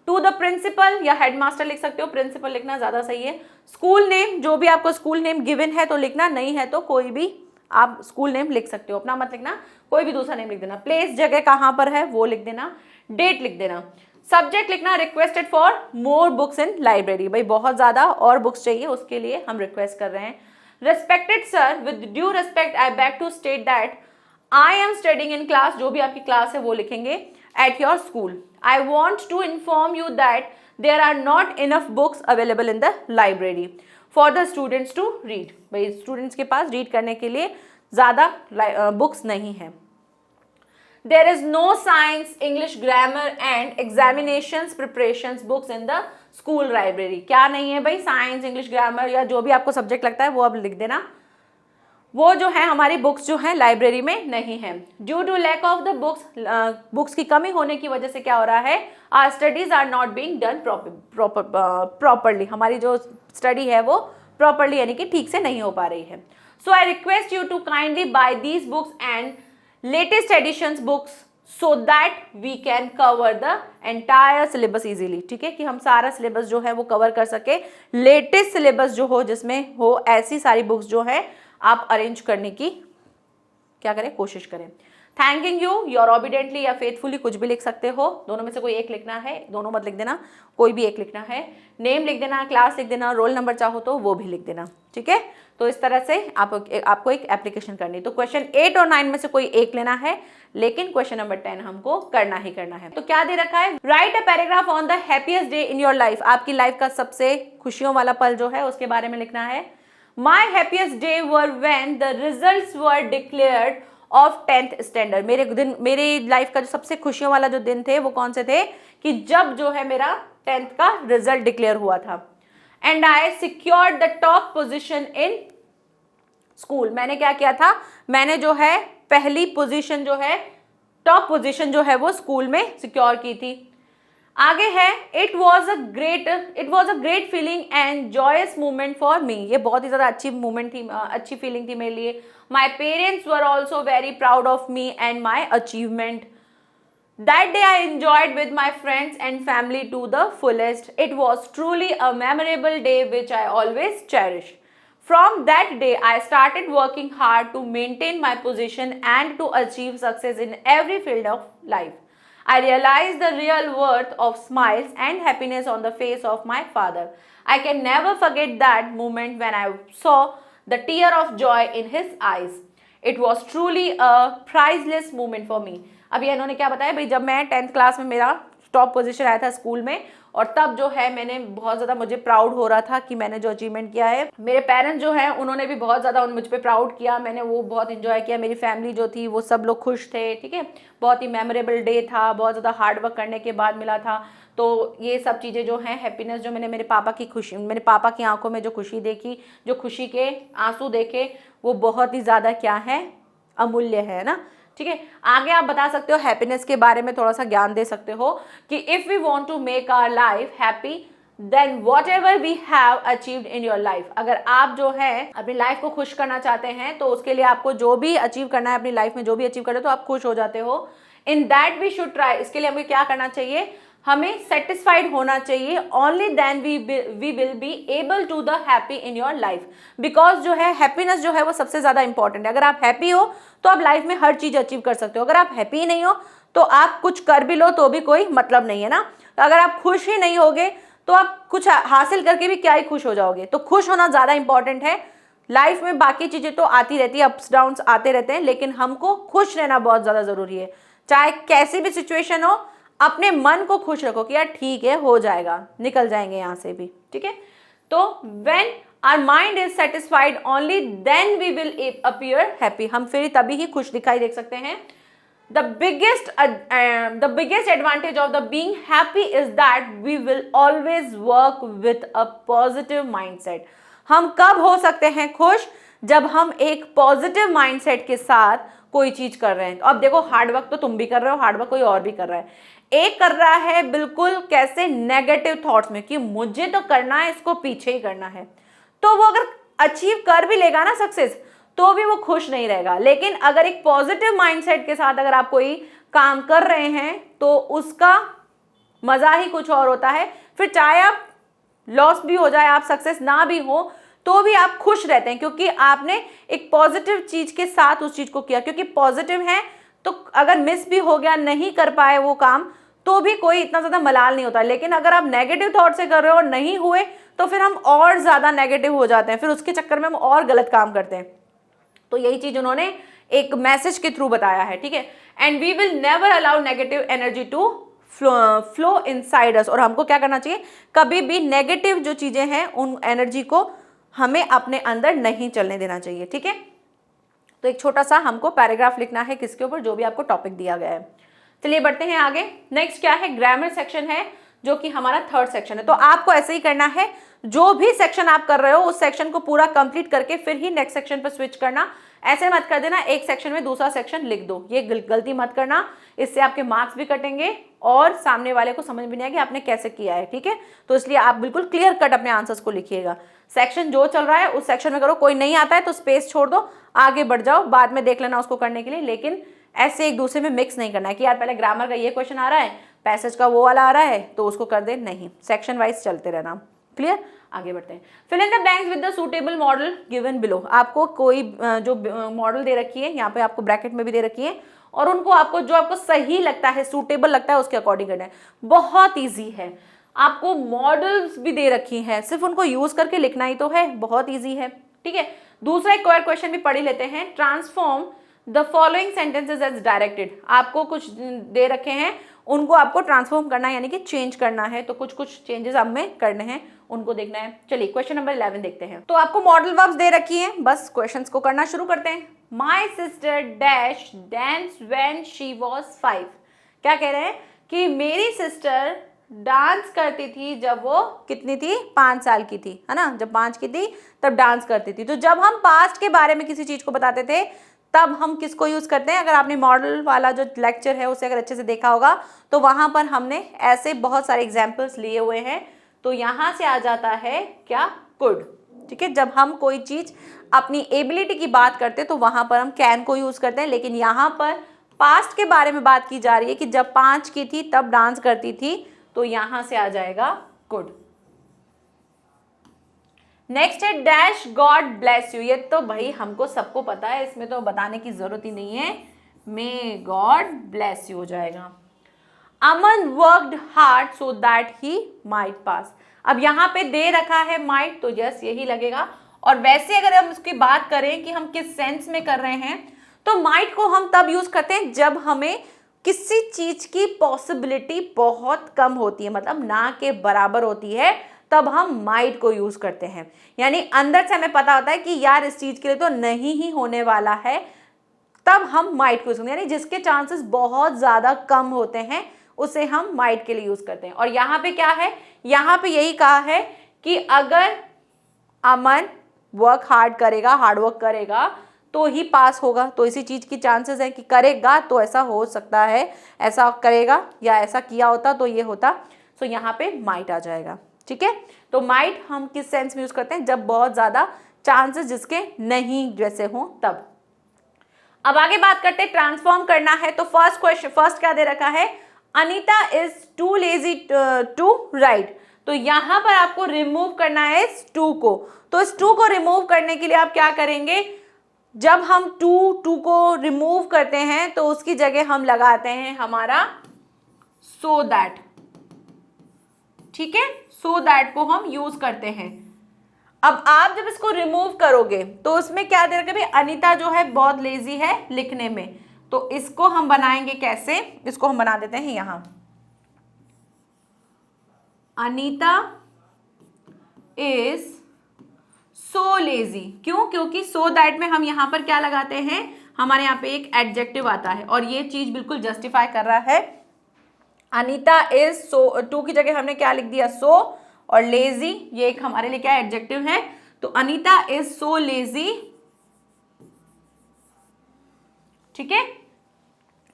टू द प्रिंसिपल या हेडमास्टर लिख सकते हो, प्रिंसिपल लिखना ज़्यादा सही है। स्कूल नेम, जो भी आपको स्कूल नेम गिवन है तो लिखना, नहीं है तो कोई भी आप स्कूल नेम लिख सकते हो, अपना मत लिखना, कोई भी दूसरा नेम लिख देना। प्लेस, जगह कहाँ पर है वो लिख देना। डेट लिख देना। सब्जेक्ट लिखना requested for more books in library, भाई बहुत ज़्यादा और बुक्स चाहिए, उसके लिए हम रिक्वेस्ट कर रहे हैं। Respected sir, with due respect I beg to state that I am studying in class, जो भी आपकी क्लास है वो लिखेंगे, at your school. I want to inform you that there are not enough books available in the library for the students to read. भाई students के पास read करने के लिए ज़्यादा बुक्स नहीं है। There is no science, English grammar and examinations preparations books in the school library. क्या नहीं है भाई, साइंस, इंग्लिश ग्रामर या जो भी आपको सब्जेक्ट लगता है वो अब लिख देना। वो जो है हमारी बुक्स जो है लाइब्रेरी में नहीं है। Due to lack of the books की कमी होने की वजह से क्या हो रहा है, our studies are not being done properly, हमारी जो स्टडी है वो प्रॉपरली यानी कि ठीक से नहीं हो पा रही है। So I request you to kindly buy these books and latest editions books so that we can cover the entire syllabus easily. ठीक है, कि हम सारा सिलेबस जो है वो कवर कर सके, लेटेस्ट सिलेबस जो हो जिसमें हो ऐसी सारी बुक्स जो है आप अरेंज करने की क्या करें, कोशिश करें। थैंकिंग यू, योर ऑबिडेंटली या फेथफुली, कुछ भी लिख सकते हो, दोनों में से कोई एक लिखना है, दोनों मत लिख देना, कोई भी एक लिखना है। नेम लिख देना, क्लास लिख देना, रोल नंबर चाहो तो वो भी लिख देना। ठीक है, तो इस तरह से आपको एक एप्लीकेशन करनी। तो क्वेश्चन 8 और 9 में से कोई एक लेना है, लेकिन क्वेश्चन नंबर 10 हमको करना ही करना है। तो क्या दे रखा है, write a paragraph on the happiest day in your life. आपकी लाइफ का सबसे खुशियों वाला पल जो है उसके बारे में लिखना है। My happiest day were when the results were declared of 10th standard। मेरी लाइफ का जो सबसे खुशियों वाला जो दिन थे वो कौन से थे, कि जब जो है मेरा 10th का रिजल्ट डिक्लेयर हुआ था। And I secured the top position in school. मैंने क्या किया था, मैंने जो है पहली पोजीशन जो है, टॉप पोजीशन जो है वो स्कूल में सिक्योर की थी। आगे है, it was a great feeling and joyous moment for me. ये बहुत ही ज्यादा अच्छी मोमेंट थी, अच्छी फीलिंग थी मेरे लिए। My parents were also very proud of me and my achievement. That day I enjoyed with my friends and family to the fullest. It was truly a memorable day which I always cherish. From that day I started working hard to maintain my position and to achieve success in every field of life. I realized the real worth of smiles and happiness on the face of my father. I can never forget that moment when I saw the tear of joy in his eyes. It was truly a priceless moment for me. अभी इन्होंने क्या बताया भाई, जब मैं 10th class में मेरा top position आया था स्कूल में, और तब जो है मैंने बहुत ज़्यादा, मुझे प्राउड हो रहा था कि मैंने जो अचीवमेंट किया है। मेरे पेरेंट्स जो हैं उन्होंने भी बहुत ज़्यादा मुझ पे प्राउड किया, मैंने वो बहुत इंजॉय किया। मेरी फैमिली जो थी वो सब लोग खुश थे, ठीक है। बहुत ही मेमोरेबल डे था, बहुत ज़्यादा हार्ड वर्क करने के बाद मिला था। तो ये सब चीज़ें जो हैं, हैप्पीनेस जो मैंने मेरे पापा की खुशी, मेरे पापा की आंखों में जो खुशी देखी, जो खुशी के आंसू देखे, वो बहुत ही ज़्यादा क्या है, अमूल्य है ना, ठीक है। आगे आप बता सकते हो, हैप्पीनेस के बारे में थोड़ा सा ज्ञान दे सकते हो कि if we want to make our life happy then whatever we have achieved in your life. अगर आप जो है अपनी लाइफ को खुश करना चाहते हैं तो उसके लिए आपको जो भी अचीव करना है अपनी लाइफ में, जो भी अचीव करना है तो आप खुश हो जाते हो। In that we should try. इसके लिए हमें क्या करना चाहिए, हमें सेटिस्फाइड होना चाहिए। Only then we will be able to the happy in your life. Because जो है हैप्पीनेस जो है वो सबसे ज़्यादा इंपॉर्टेंट है। अगर आप हैप्पी हो तो आप लाइफ में हर चीज़ अचीव कर सकते हो। अगर आप हैप्पी नहीं हो तो आप कुछ कर भी लो तो भी कोई मतलब नहीं है ना। तो अगर आप खुश ही नहीं होगे तो आप कुछ हासिल करके भी क्या ही खुश हो जाओगे। तो खुश होना ज़्यादा इंपॉर्टेंट है। लाइफ में बाकी चीज़ें तो आती रहती है, अप्स डाउन्स आते रहते हैं, लेकिन हमको खुश रहना बहुत ज़्यादा ज़रूरी है। चाहे कैसी भी सिचुएशन हो, अपने मन को खुश रखो कि यार ठीक है, हो जाएगा, निकल जाएंगे यहाँ से भी, ठीक है। तो when our mind is satisfied only then we will appear happy. हम फिर तभी ही खुश दिखाई दे सकते हैं। The biggest advantage of the being happy is that we will always work with a positive mindset. हम कब हो सकते हैं खुश, जब हम एक पॉजिटिव माइंडसेट के साथ कोई चीज कर रहे हैं। तो अब देखो, हार्डवर्क तो तुम भी कर रहे हो, हार्डवर्क कोई और भी कर रहा है। एक कर रहा है बिल्कुल कैसे, नेगेटिव थॉट्स में कि मुझे तो करना है, इसको पीछे ही करना है। तो वो अगर अचीव कर भी लेगा ना सक्सेस, तो भी वो खुश नहीं रहेगा। लेकिन अगर एक पॉजिटिव माइंडसेट के साथ अगर आप कोई काम कर रहे हैं तो उसका मजा ही कुछ और होता है। फिर चाहे आप लॉस भी हो जाए, आप सक्सेस ना भी हो, तो भी आप खुश रहते हैं, क्योंकि आपने एक पॉजिटिव चीज के साथ उस चीज को किया। क्योंकि पॉजिटिव है तो अगर मिस भी हो गया, नहीं कर पाए वो काम, तो भी कोई इतना ज्यादा मलाल नहीं होता। लेकिन अगर आप नेगेटिव थॉट से कर रहे हो और नहीं हुए, तो फिर हम और ज्यादा नेगेटिव हो जाते हैं, फिर उसके चक्कर में हम और गलत काम करते हैं। तो यही चीज उन्होंने एक मैसेज के थ्रू बताया है, ठीक है। And we will never allow negative energy to flow inside us. और हमको क्या करना चाहिए, कभी भी नेगेटिव जो चीजें हैं उन एनर्जी को हमें अपने अंदर नहीं चलने देना चाहिए, ठीक है। तो एक छोटा सा हमको पैराग्राफ लिखना है किसके ऊपर, जो भी आपको टॉपिक दिया गया है। चलिए बढ़ते हैं आगे। नेक्स्ट क्या है, ग्रामर सेक्शन है, जो कि हमारा थर्ड सेक्शन है। तो आपको ऐसे ही करना है, जो भी सेक्शन आप कर रहे हो उस सेक्शन को पूरा कंप्लीट करके फिर ही नेक्स्ट सेक्शन पर स्विच करना। ऐसे मत कर देना एक सेक्शन में दूसरा सेक्शन लिख दो, ये गलती मत करना। इससे आपके मार्क्स भी कटेंगे और सामने वाले को समझ भी नहीं आएगी आपने कैसे किया है, ठीक है। तो इसलिए आप बिल्कुल क्लियर कट अपने आंसर्स को लिखिएगा। सेक्शन जो चल रहा है उस सेक्शन में करो, कोई नहीं आता है तो स्पेस छोड़ दो, आगे बढ़ जाओ, बाद में देख लेना उसको करने के लिए। लेकिन ऐसे एक दूसरे में मिक्स नहीं करना है कि यार पहले ग्रामर का ये क्वेश्चन आ रहा है, पैसेज का वो वाला आ रहा है तो उसको कर दे, नहीं, सेक्शन वाइज चलते रहना। क्लियर, आगे बढ़ते हैं। Fill in the blanks with the suitable modal given below. आपको कोई जो मॉडल दे रखी है, यहाँ पे आपको ब्रैकेट में भी दे रखी है, और उनको आपको जो आपको सही लगता है, सूटेबल लगता है, उसके अकॉर्डिंग करना है। बहुत ईजी है, आपको मॉडल्स भी दे रखी हैं, सिर्फ उनको यूज करके लिखना ही तो है, बहुत ईजी है, ठीक है। दूसरा एक और क्वेश्चन भी पढ़ ही लेते हैं। Transform the following sentences as directed. आपको कुछ दे रखे हैं, उनको आपको ट्रांसफॉर्म करना है, यानी कि चेंज करना है। तो कुछ कुछ चेंजेस अब में करने हैं, उनको देखना है। चलिए क्वेश्चन नंबर 11 देखते हैं। तो आपको मॉडल वर्ब्स दे रखी हैं, बस क्वेश्चंस को करना शुरू करते हैं। My sister dash dance when she was 5। क्या कह रहे हैं कि मेरी सिस्टर डांस करती थी जब वो कितनी थी, 5 साल की थी, है ना, जब 5 की थी तब डांस करती थी। तो जब हम पास्ट के बारे में किसी चीज को बताते थे तब हम किसको यूज करते हैं, अगर आपने मॉडल वाला जो लेक्चर है उसे अगर अच्छे से देखा होगा तो वहां पर हमने ऐसे बहुत सारे एग्जाम्पल्स लिए हुए हैं। तो यहां से आ जाता है क्या, कुड। ठीक है, जब हम कोई चीज अपनी एबिलिटी की बात करते हैं तो वहां पर हम कैन को यूज करते हैं, लेकिन यहाँ पर पास्ट के बारे में बात की जा रही है कि जब 5 की थी तब डांस करती थी, तो यहां से आ जाएगा कुड। नेक्स्ट है डैश गॉड ब्लेस यू। ये तो भाई हमको सबको पता है, इसमें तो बताने की जरूरत ही नहीं है, मे गॉड ब्लेस यू हो जाएगा। Aman worked hard so that he might pass. अब यहाँ पे दे रखा है माइट, तो यस यही लगेगा। और वैसे अगर हम उसकी बात करें कि हम किस सेंस में कर रहे हैं, तो माइट को हम तब यूज करते हैं जब हमें किसी चीज की पॉसिबिलिटी बहुत कम होती है, मतलब ना के बराबर होती है, तब हम माइट को यूज करते हैं। यानी अंदर से हमें पता होता है कि यार इस चीज के लिए तो नहीं ही होने वाला है, तब हम माइट को यूज करते हैं। यानी जिसके चांसेस बहुत ज्यादा कम होते हैं उसे हम माइट के लिए यूज करते हैं। और यहाँ पे क्या है, यहाँ पे यही कहा है कि अगर अमन वर्क हार्ड करेगा, हार्ड वर्क करेगा तो ही पास होगा। तो इसी चीज की चांसेस है कि करेगा तो ऐसा हो सकता है, ऐसा करेगा या ऐसा किया होता तो ये होता। सो यहाँ पे माइट आ जाएगा। ठीक है, तो माइट हम किस सेंस में यूज करते हैं, जब बहुत ज्यादा चांसेस जिसके नहीं जैसे हों तब। अब आगे बात करते हैं, ट्रांसफॉर्म करना है। तो फर्स्ट क्या दे रखा है, Anita is too lazy to write. तो यहां पर आपको रिमूव करना है इस टू को। तो इस टू को रिमूव करने के लिए आप क्या करेंगे, जब हम टू को रिमूव करते हैं तो उसकी जगह हम लगाते हैं हमारा सो दैट। ठीक है, सो दैट को हम यूज करते हैं। अब आप जब इसको रिमूव करोगे तो उसमें क्या दे रखा है, अनीता जो है बहुत लेजी है लिखने में, तो इसको हम बनाएंगे कैसे, इसको हम बना देते हैं यहां, अनीता इज सो लेजी। क्यों, क्योंकि सो दैट में हम यहां पर क्या लगाते हैं, हमारे यहाँ पे एक एडजेक्टिव आता है और ये चीज बिल्कुल जस्टिफाई कर रहा है। अनीता इज सो, टू की जगह हमने क्या लिख दिया, सो, और लेजी ये एक हमारे लिए क्या एडजेक्टिव है। तो अनीता इज सो लेजी। ठीक है,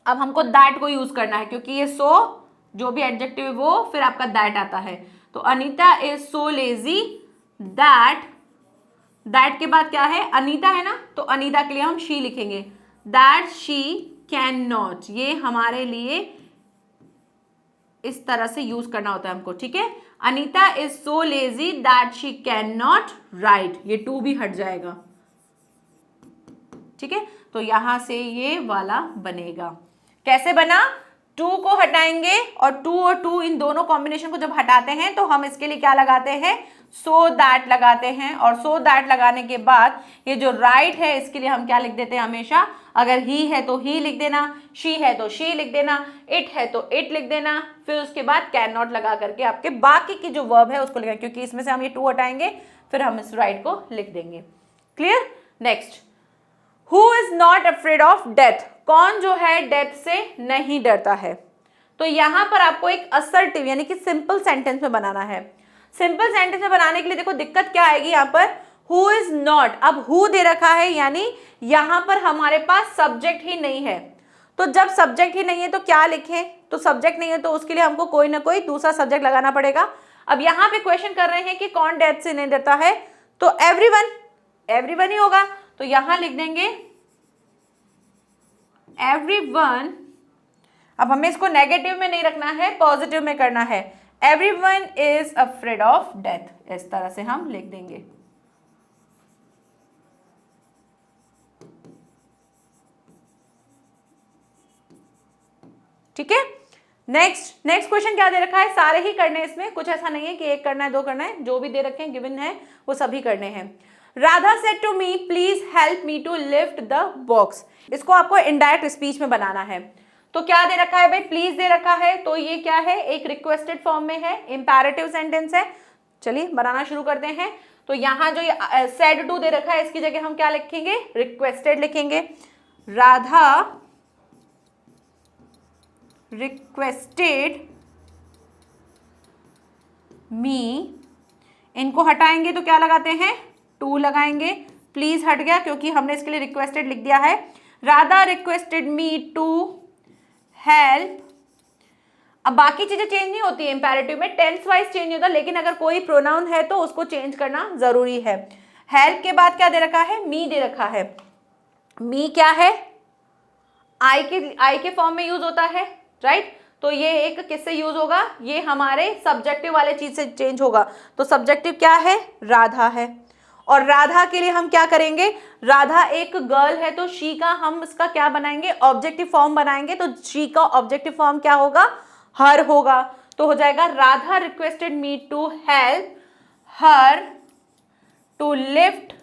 अब हमको दैट को यूज करना है क्योंकि ये सो जो भी एडजेक्टिव है वो फिर आपका दैट आता है। तो Anita is so lazy that, that के बाद क्या है, अनीता है ना, तो अनीता के लिए हम शी लिखेंगे, दैट शी कैन नॉट। ये हमारे लिए इस तरह से यूज करना होता है हमको। ठीक है, Anita is so lazy that she can not right, ये टू भी हट जाएगा। ठीक है, तो यहां से ये वाला बनेगा। कैसे बना, टू को हटाएंगे और टू इन दोनों कॉम्बिनेशन को जब हटाते हैं तो हम इसके लिए क्या लगाते हैं, सो दैट लगाते हैं। और सो दैट लगाने के बाद ये जो राइट है इसके लिए हम क्या लिख देते हैं हमेशा, अगर ही है तो ही लिख देना, शी है तो शी लिख देना, इट है तो इट लिख देना, फिर उसके बाद कैन नॉट लगा करके आपके बाकी की जो वर्ब है उसको लिखा, क्योंकि इसमें से हम ये टू हटाएंगे फिर हम इस राइट को लिख देंगे। Clear. Next, who is not afraid of death. कौन जो है डेथ से नहीं डरता है। तो यहां पर आपको एक असर्टिव यानी कि सिंपल सेंटेंस में बनाना है। सिंपल सेंटेंस में बनाने के लिए देखो दिक्कत क्या आएगी यहाँ पर, हु इज नॉट। अब हु दे रखा है यानी यहां पर हमारे पास सब्जेक्ट ही नहीं है। तो जब सब्जेक्ट ही नहीं है तो क्या लिखें, तो सब्जेक्ट नहीं है तो उसके लिए हमको कोई ना कोई दूसरा सब्जेक्ट लगाना पड़ेगा। अब यहाँ पे क्वेश्चन कर रहे हैं कि कौन डेथ से नहीं डरता है, तो एवरीवन, एवरीवन ही होगा। तो यहां लिख देंगे एवरीवन। अब हमें इसको नेगेटिव में नहीं रखना है, पॉजिटिव में करना है। Everyone is afraid of death, इस तरह से हम लिख देंगे। ठीक है, नेक्स्ट क्वेश्चन क्या दे रखा है, सारे ही करने हैं इसमें, कुछ ऐसा नहीं है कि एक करना है दो करना है, जो भी दे रखे हैं गिवन है वो सभी करने हैं। Radha said to me please help me to lift the box. इसको आपको इनडायरेक्ट स्पीच में बनाना है। तो क्या दे रखा है भाई, प्लीज दे रखा है, तो ये क्या है, एक रिक्वेस्टेड फॉर्म में है, इंपैरेटिव सेंटेंस है। चलिए बनाना शुरू करते हैं। तो यहां जो सेड टू दे रखा है इसकी जगह हम क्या लिखेंगे, रिक्वेस्टेड लिखेंगे। राधा रिक्वेस्टेड मी, इनको हटाएंगे तो क्या लगाते हैं, टू लगाएंगे। प्लीज हट गया क्योंकि हमने इसके लिए रिक्वेस्टेड लिख दिया है। Radha requested me to help. अब बाकी चीजें चेंज नहीं होती है इंपेरेटिव में, टेंस वाइज चेंज नहीं होता, लेकिन अगर कोई प्रोनाउन है तो उसको चेंज करना जरूरी है। हेल्प के बाद क्या दे रखा है, मी दे रखा है। मी क्या है, आई के फॉर्म में यूज होता है, राइट। तो ये एक किससे यूज होगा, ये हमारे सब्जेक्टिव वाले चीज से चेंज होगा। तो सब्जेक्टिव क्या है, राधा है। और राधा के लिए हम क्या करेंगे, राधा एक गर्ल है तो शी का हम इसका क्या बनाएंगे, ऑब्जेक्टिव फॉर्म बनाएंगे। तो शी का ऑब्जेक्टिव फॉर्म क्या होगा, हर होगा। तो हो जाएगा Radha requested me to help her to lift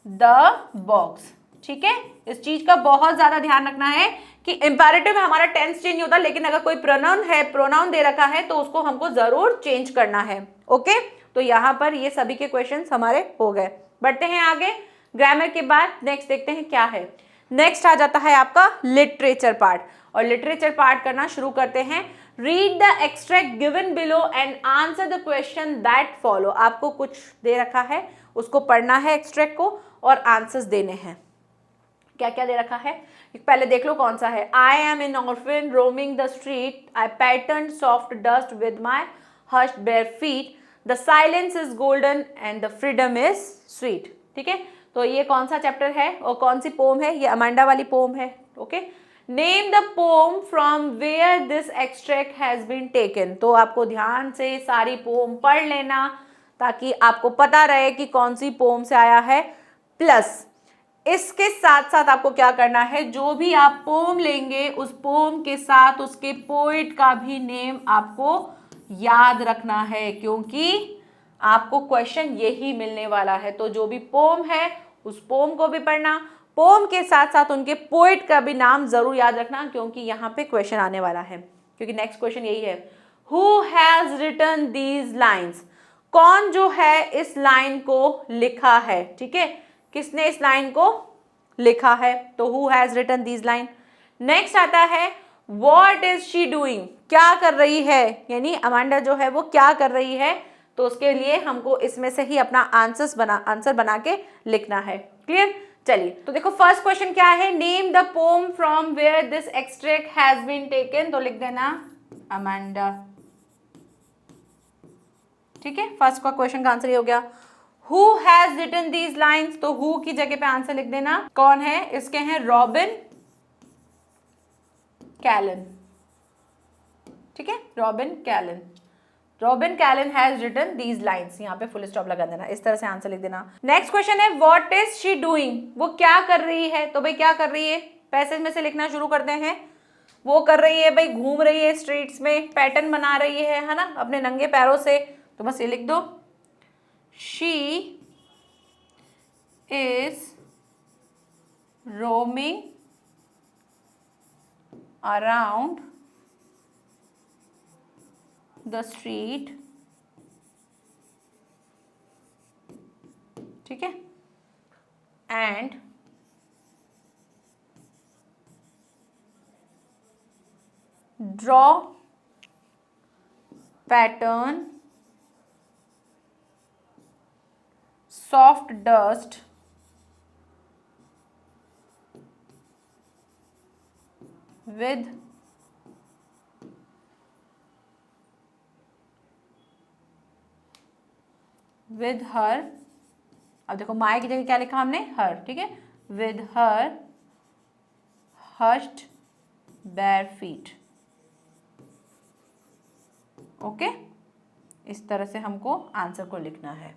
the box. ठीक है, इस चीज का बहुत ज्यादा ध्यान रखना है कि इंपेरेटिव में हमारा टेंस चेंज नहीं होता, लेकिन अगर कोई प्रोनाउन दे रखा है तो उसको हमको जरूर चेंज करना है। ओके, तो यहां पर ये सभी के क्वेश्चंस हमारे हो गए। बढ़ते हैं आगे। ग्रामर के बाद नेक्स्ट देखते हैं क्या है। नेक्स्ट आ जाता है आपका लिटरेचर पार्ट, और लिटरेचर पार्ट करना शुरू करते हैं। Read the extract given below and answer the question that follow. आपको कुछ दे रखा है, उसको पढ़ना है एक्सट्रैक्ट को और आंसर्स देने हैं। क्या क्या दे रखा है पहले देख लो कौन सा है। I am an orphan roaming the street, I pattern soft dust with my hushed bare feet, the silence is golden and the freedom is sweet. ठीक है, तो ये कौन सा चैप्टर है और कौन सी पोम है, ये अमांडा वाली पोम है। Okay, name the poem from where this extract has been taken. तो आपको ध्यान से सारी पोम पढ़ लेना ताकि आपको पता रहे कि कौन सी पोम से आया है। प्लस इसके साथ साथ आपको क्या करना है, जो भी आप पोम लेंगे उस पोम के साथ उसके पोइट का भी नेम आपको याद रखना है, क्योंकि आपको क्वेश्चन यही मिलने वाला है। तो जो भी पोम है उस पोम को भी पढ़ना, पोम के साथ साथ उनके पोइट का भी नाम जरूर याद रखना, क्योंकि यहाँ पे क्वेश्चन आने वाला है। क्योंकि नेक्स्ट क्वेश्चन यही है, who has written these lines. कौन जो है इस लाइन को लिखा है। ठीक है, किसने इस लाइन को लिखा है, तो who has written these line. Next आता है व्हाट इज शी डूइंग, क्या कर रही है, यानी अमांडा जो है वो क्या कर रही है। तो उसके लिए हमको इसमें से ही अपना आंसर बना के लिखना है। क्लियर, चलिए तो देखो फर्स्ट क्वेश्चन क्या है, name the poem from where this extract has been taken. तो लिख देना अमांडा। ठीक है, फर्स्ट का क्वेश्चन का आंसर ये हो गया। Who has written these lines, तो who की जगह पे आंसर लिख देना। कौन है, इसके हैं रॉबिन कैलन। ठीक है, रॉबिन कैलन। रॉबिन कैलन हैज रिटन दीज लाइन्स, यहाँ पे फुल स्टॉप लगा देना, इस तरह से आंसर लिख देना। नेक्स्ट क्वेश्चन है व्हाट इज शी डूइंग, वो क्या कर रही है। तो भाई क्या कर रही है, पैसेज में से लिखना शुरू करते हैं। वो कर रही है भाई, घूम रही है स्ट्रीट्स में, पैटर्न बना रही है ना अपने नंगे पैरों से। तो बस ये लिख दो, she is roaming around the street। ठीक है, and draw pattern soft dust with her। अब देखो माय की जगह क्या लिखा हमने, हर। ठीक है, with her hushed bare feet। Okay, इस तरह से हमको आंसर को लिखना है।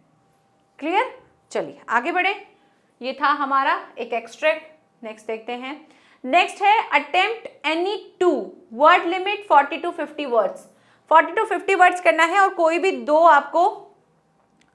क्लियर, चलिए आगे बढ़े। ये था हमारा एक एक्सट्रैक्ट। नेक्स्ट देखते हैं। नेक्स्ट है attempt any two word limit 40 to 50 words. 40 to 50 words करना है और कोई भी दो आपको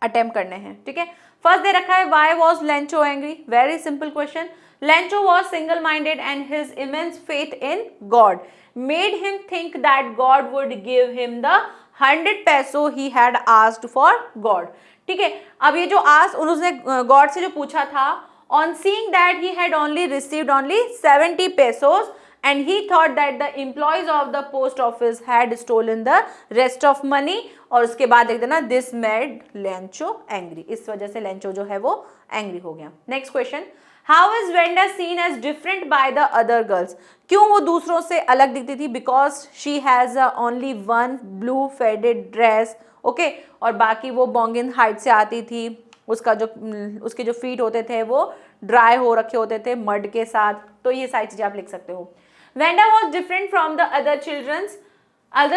अटेम्प्ट करने हैं। ठीक है, फर्स्ट दे रखा है why was Lencho angry. Very simple question. Lencho was single minded and his immense faith in God made him think that God would give him the 100 peso he had asked for God। ठीक है, अब ये जो ask उसने God से जो पूछा था, on seeing that he had only received only 70 pesos and he thought that the employees of the post office had stolen the rest of money. और उसके बाद देख देना this made Lencho angry, इस वजह से लेंचो जो है वो angry हो गया. Next question, how is Venda seen as different by the other girls? क्यों वो दूसरों से अलग दिखती थी? because she has only one blue faded dress. Okay और बाकी वो बोंगिन हाइट से आती थी, उसके जो फीट होते थे वो ड्राई हो रखे होते थे मड के साथ. तो ये सारी चीजें आप लिख सकते हो. Venda was different from the other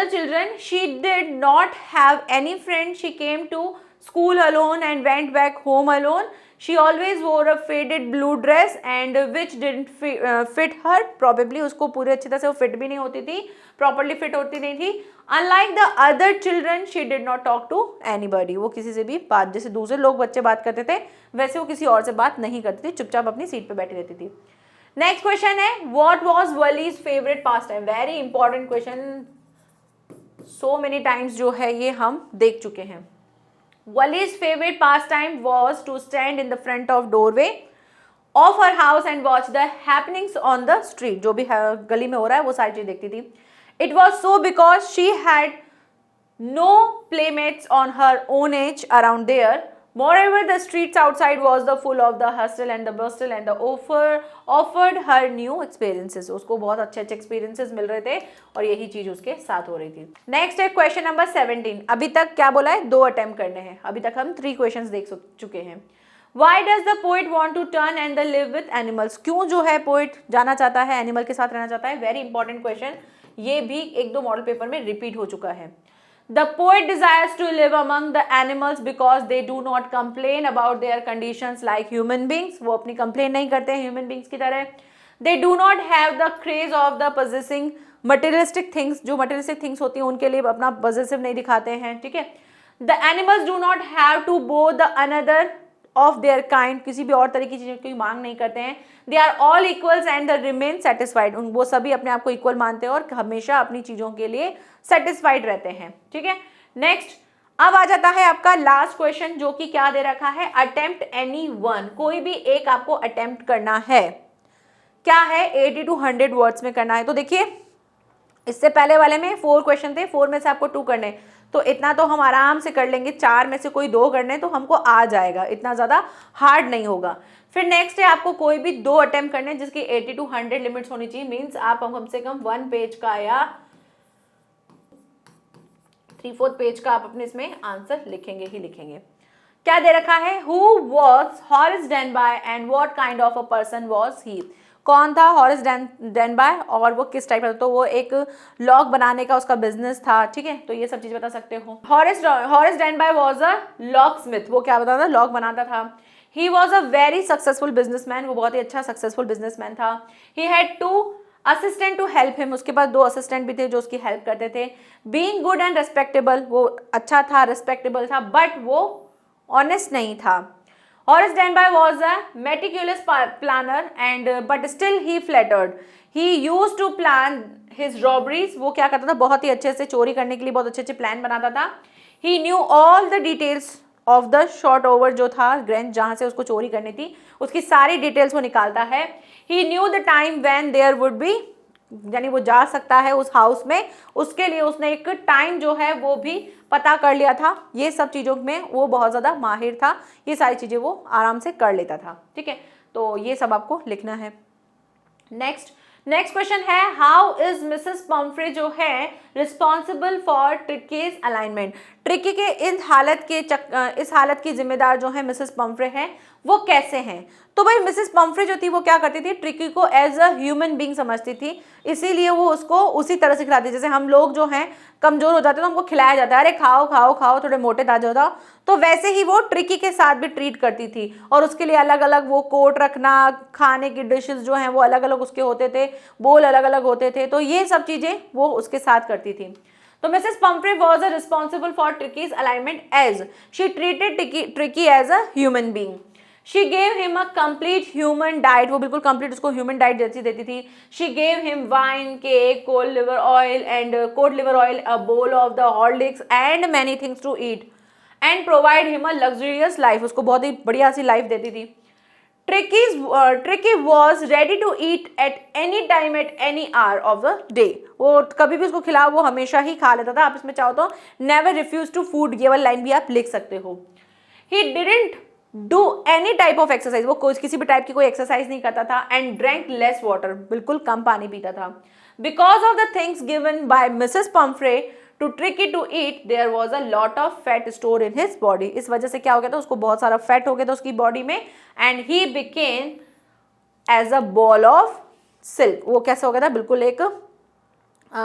children. She did not have any friends. She came to school alone and went back home alone. She always wore a faded blue dress and which didn't fit her. Probably उसको पूरे अच्छी तरह से वो fit भी नहीं होती थी, properly fit होती नहीं थी. Unlike the other children, she did not talk to anybody. वो किसी से भी बात, जैसे दूसरे लोग बच्चे बात करते थे वैसे वो किसी और से बात नहीं करती थी, चुपचाप अपनी सीट पे बैठी रहती थी. नेक्स्ट क्वेश्चन है, what was Valli's favourite pastime? Very important question, so many times जो है ये हम देख चुके हैं. Valli's favourite pastime was to stand in the front of doorway of her house and watch the happenings on the street. जो भी गली में हो रहा है वो सारी चीज देखती थी. It was so because she had no playmates on her own age around there. Moreover, the streets outside was the full of the hustle and the bustle and the offered her new experiences. उसको बहुत अच्छे experiences मिल रहे थे और यही चीज उसके साथ हो रही थी. नेक्स्ट है क्वेश्चन नंबर 17. अभी तक क्या बोला है? 2 अटेम्प्ट करने हैं. अभी तक हम 3 क्वेश्चंस देख चुके हैं. Why does the poet want to turn and the live with animals? क्यों जो है पोइट जाना चाहता है, एनिमल के साथ रहना चाहता है? वेरी इंपॉर्टेंट क्वेश्चन, ये भी 1-2 मॉडल पेपर में रिपीट हो चुका है. The poet desires to live among the animals because they do not complain about their conditions like human beings. वो अपनी complain नहीं करते हैं human beings की तरह. They do not have the craze of the possessing materialistic things. जो materialistic things होती हैं उनके लिए अपना possessive नहीं दिखाते हैं, ठीक है. The animals do not have to bow the another of their kind. किसी भी और तरह की चीज़ों की मांग नहीं करते हैं. They are all equals and they remain satisfied. वो सभी अपने आप को इक्वल मानते हैं और हमेशा अपनी चीज़ों के लिए सेटिस्फाइड रहते हैं, ठीक है. नेक्स्ट अब आ जाता है आपका लास्ट क्वेश्चन, जो कि क्या दे रखा है? Attempt any one. कोई भी एक आपको अटेम्प्ट करना है. क्या है? 80 to 100 वर्ड्स में करना है. तो देखिए इससे पहले वाले में 4 क्वेश्चन थे, 4 में से आपको 2 करने, तो इतना तो हम आराम से कर लेंगे. 4 में से कोई 2 करने तो हमको आ जाएगा, इतना ज़्यादा हार्ड नहीं होगा. फिर नेक्स्ट है आपको कोई भी 2 अटेम्प्ट करने जिसकी 80 to 100 लिमिट्स होनी चाहिए. मीन्स आप कम से कम 1 पेज का या 3/4 पेज का आप अपने इसमें आंसर लिखेंगे ही लिखेंगे. क्या दे रखा है? Who was Horace Denby and what kind of a person was he? कौन था हॉरेस डेनबाय और वो किस टाइप का? तो वो एक लॉक बनाने का उसका बिजनेस था, ठीक है. तो ये सब चीज बता सकते हो. Horace Danby was a locksmith. वो क्या बताता था? लॉक बनाता था. He was a very successful businessman. वो बहुत ही अच्छा सक्सेसफुल बिजनेसमैन था. He had 2 assistant to help him. उसके पास 2 असिस्टेंट भी थे जो उसकी हेल्प करते थे. Being good and respectable. वो अच्छा था, रेस्पेक्टेबल था, बट वो ऑनेस्ट नहीं था. Horace Denby was a meticulous planner and but still he flattered. He used to plan his robberies. वो क्या करता था? बहुत ही अच्छे से चोरी करने के लिए बहुत अच्छे प्लान बनाता था. He knew all the details of the short over जो था ग्रेंज जहाँ से उसको चोरी करनी थी, उसकी सारी डिटेल्स वो निकालता है. He knew the time when there would be, यानी वो जा सकता है उस हाउस में, उसके लिए उसने एक टाइम जो है वो भी पता कर लिया था. ये सब चीज़ों में वो बहुत ज़्यादा माहिर था. ये सारी चीज़ें वो आराम से कर लेता था, ठीक है. तो ये सब आपको लिखना है. नेक्स्ट क्वेश्चन है, हाउ इज मिसेस पम्फ्रे जो है responsible for Tricki's alignment? Tricky के इस हालत की जिम्मेदार जो है मिसेस पम्फ्रे हैं, वो कैसे हैं? तो भाई मिसेस पम्फ्रे जो थी वो क्या करती थी? ट्रिकी को एज अ ह्यूमन बीइंग समझती थी, इसीलिए वो उसको उसी तरह से खिलाती. जैसे हम लोग जो हैं कमजोर हो जाते हैं तो हमको खिलाया जाता है, अरे खाओ खाओ खाओ थोड़े मोटे ताजे हो जाओ. तो वैसे ही वो ट्रिकी के साथ भी ट्रीट करती थी और उसके लिए अलग अलग वो कोट रखना, खाने की डिशेस जो हैं वो अलग अलग उसके होते थे, बोल अलग अलग होते थे. तो ये सब चीज़ें वो उसके साथ करती थी. तो Mrs Pumphrey was a responsible for Tricki's alignment as she treated Tricki as a human being. She gave him a complete human diet. वो बिल्कुल complete उसको human diet जैसी देती थी. She gave him wine, cake, cold liver oil, a bowl of the Horlicks and many things to eat, and provide him a luxurious life. उसको बहुत ही बढ़िया सी life देती थी. Tricki was ready to eat at any time at any hour of the day. वो कभी भी उसको खिलाओ वो हमेशा ही खा लेता था। आप इसमें चाहो तो नेवर रिफ्यूज टू फूड, ये वाली लाइन भी आप लिख सकते हो। He didn't do any type of exercise, वो किसी भी टाइप की कोई एक्सरसाइज नहीं करता था। एंड ड्रैंक लेस वाटर, बिल्कुल कम पानी पीता था। Because of the things given by Mrs Pumphrey to Tricki to eat, there was a lot of fat store in his body. इस वजह से क्या हो गया था, उसको बहुत सारा फैट हो गया था उसकी बॉडी में। And he became as a ball of silk, वो कैसा हो गया था,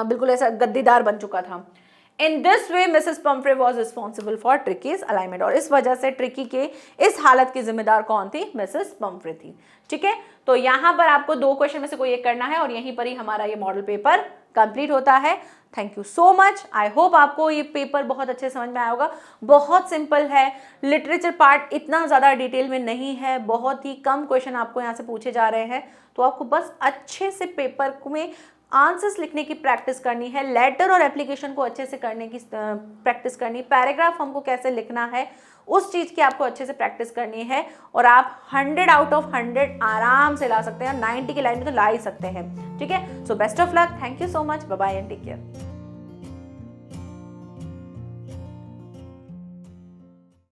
बिल्कुल ऐसा गद्दीदार बन चुका था। In this way Mrs Pumphrey was responsible for Tricki's alignment, और इस वजह से ट्रिकी के इस हालत की जिम्मेदार कौन थी, मिसेस पम्फ्रे थी। ठीक है, तो यहाँ पर आपको 2 क्वेश्चन में से कोई एक करना है और यहीं पर ही हमारा ये मॉडल पेपर कंप्लीट होता है। Thank you so much. I hope आपको ये पेपर बहुत अच्छे समझ में आया होगा। बहुत सिंपल है, लिटरेचर पार्ट इतना ज़्यादा डिटेल में नहीं है, बहुत ही कम क्वेश्चन आपको यहाँ से पूछे जा रहे हैं। तो आपको बस अच्छे से पेपर में आंसर्स लिखने की प्रैक्टिस करनी है, लेटर और एप्लीकेशन को अच्छे से करने की प्रैक्टिस करनी, पैराग्राफ हमको कैसे लिखना है उस चीज़ की आपको अच्छे से प्रैक्टिस करनी है, और आप 100 आउट ऑफ 100 आराम से ला सकते हैं। 90 की लाइन में तो ला ही सकते हैं। ठीक है, so best of luck, thank you so much, bye bye and take care.